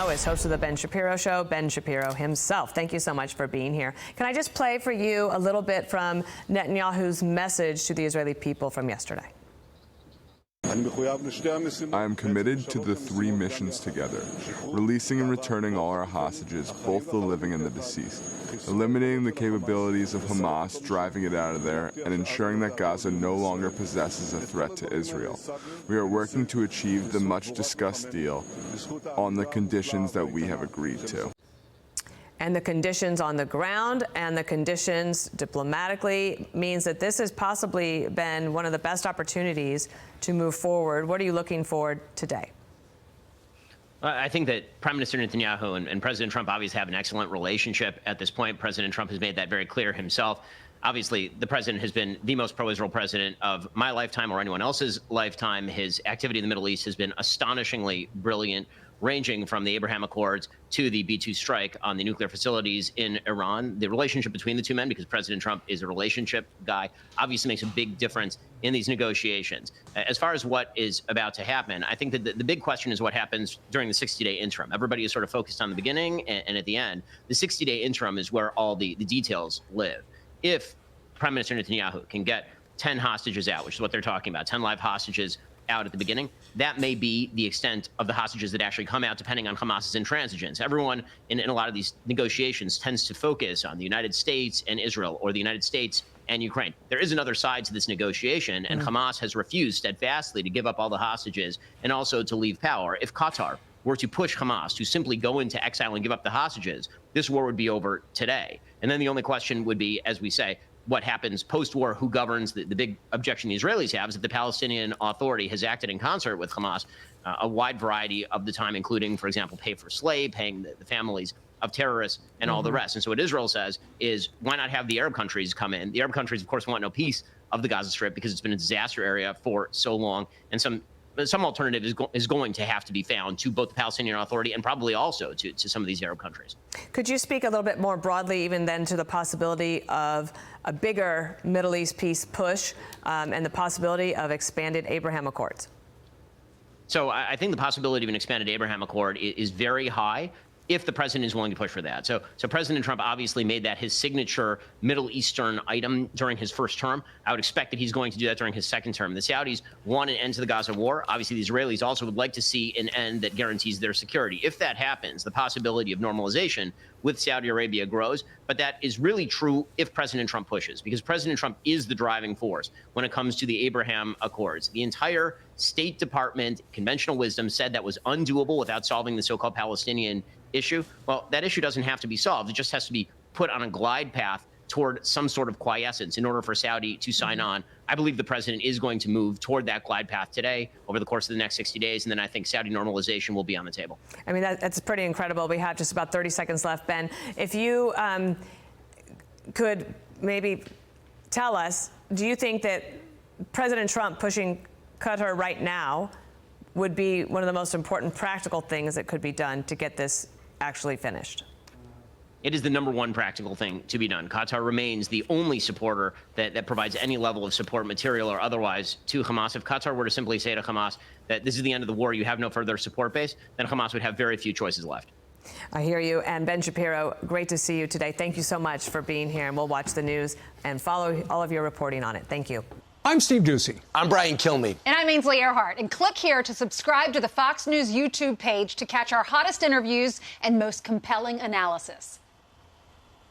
Shapiro is host of the Ben Shapiro Show. Ben Shapiro himself. Thank you so much for being here. Can I just play for you a little bit from Netanyahu's message to the Israeli people from yesterday? I am committed to the three missions together, releasing and returning all our hostages, both the living and the deceased, eliminating the capabilities of Hamas, driving it out of there, and ensuring that Gaza no longer possesses a threat to Israel. We are working to achieve the much-discussed deal on the conditions that we have agreed to. And the conditions on the ground and the conditions diplomatically means that this has possibly been one of the best opportunities to move forward. What are you looking for today? I think that Prime Minister Netanyahu and President Trump obviously have an excellent relationship at this point. President Trump has made that very clear himself. Obviously, the president has been the most pro-Israel president of my lifetime or anyone else's lifetime. His activity in the Middle East has been astonishingly brilliant, ranging from the Abraham Accords to the B-2 strike on the nuclear facilities in Iran. The relationship between the two men, because President Trump is a relationship guy, obviously makes a big difference in these negotiations. As far as what is about to happen, I think that the big question is what happens during the 60-day interim. Everybody is sort of focused on the beginning and at the end. The 60-day interim is where all the details live. If Prime Minister Netanyahu can get 10 hostages out, which is what they're talking about, 10 live hostages out at the beginning, that may be the extent of the hostages that actually come out, depending on Hamas's intransigence. Everyone in a lot of these negotiations tends to focus on the United States and Israel, or the United States and Ukraine. There is another side to this negotiation, and Hamas has refused steadfastly to give up all the hostages and also to leave power. If Qatar were to push Hamas to simply go into exile and give up the hostages, this war would be over today. And then the only question would be, as we say, what happens post-war, who governs. The big objection the Israelis have is that the Palestinian Authority has acted in concert with Hamas a wide variety of the time, including, for example, pay for slave, paying the families of terrorists and all the rest. And so what Israel says is, why not have the Arab countries come in? The Arab countries, of course, want no piece of the Gaza Strip because it's been a disaster area for so long, and some alternative is going to have to be found to both the Palestinian Authority and probably also to some of these Arab countries. Could you speak a little bit more broadly even then to the possibility of a bigger Middle East peace push and the possibility of expanded Abraham Accords? So I think the possibility of an expanded Abraham Accord is very high, if the president is willing to push for that. So President Trump obviously made that his signature Middle Eastern item during his first term. I would expect that he's going to do that during his second term. The Saudis want an end to the Gaza war. Obviously, the Israelis also would like to see an end that guarantees their security. If that happens, the possibility of normalization with Saudi Arabia grows. But that is really true if President Trump pushes, because President Trump is the driving force when it comes to the Abraham Accords. The entire State Department conventional wisdom said that was undoable without solving the so-called Palestinian issue. Well, that issue doesn't have to be solved. It just has to be put on a glide path toward some sort of quiescence in order for Saudi to sign on. I believe the president is going to move toward that glide path today over the course of the next 60 days, and then I think Saudi normalization will be on the table. I mean, that's pretty incredible. We have just about 30 seconds left, Ben. If you could maybe tell us, do you think that President Trump pushing Qatar right now would be one of the most important practical things that could be done to get this actually finished? It is the #1 practical thing to be done. Qatar remains the only supporter that provides any level of support, material or otherwise, to Hamas. If Qatar were to simply say to Hamas that this is the end of the war, you have no further support base, then Hamas would have very few choices left. I hear you. And Ben Shapiro, great to see you today. Thank you so much for being here, and we'll watch the news and follow all of your reporting on it. Thank you. I'm Steve Doocy. I'm Brian Kilmeade. And I'm Ainsley Earhart. And click here to subscribe to the Fox News YouTube page to catch our hottest interviews and most compelling analysis.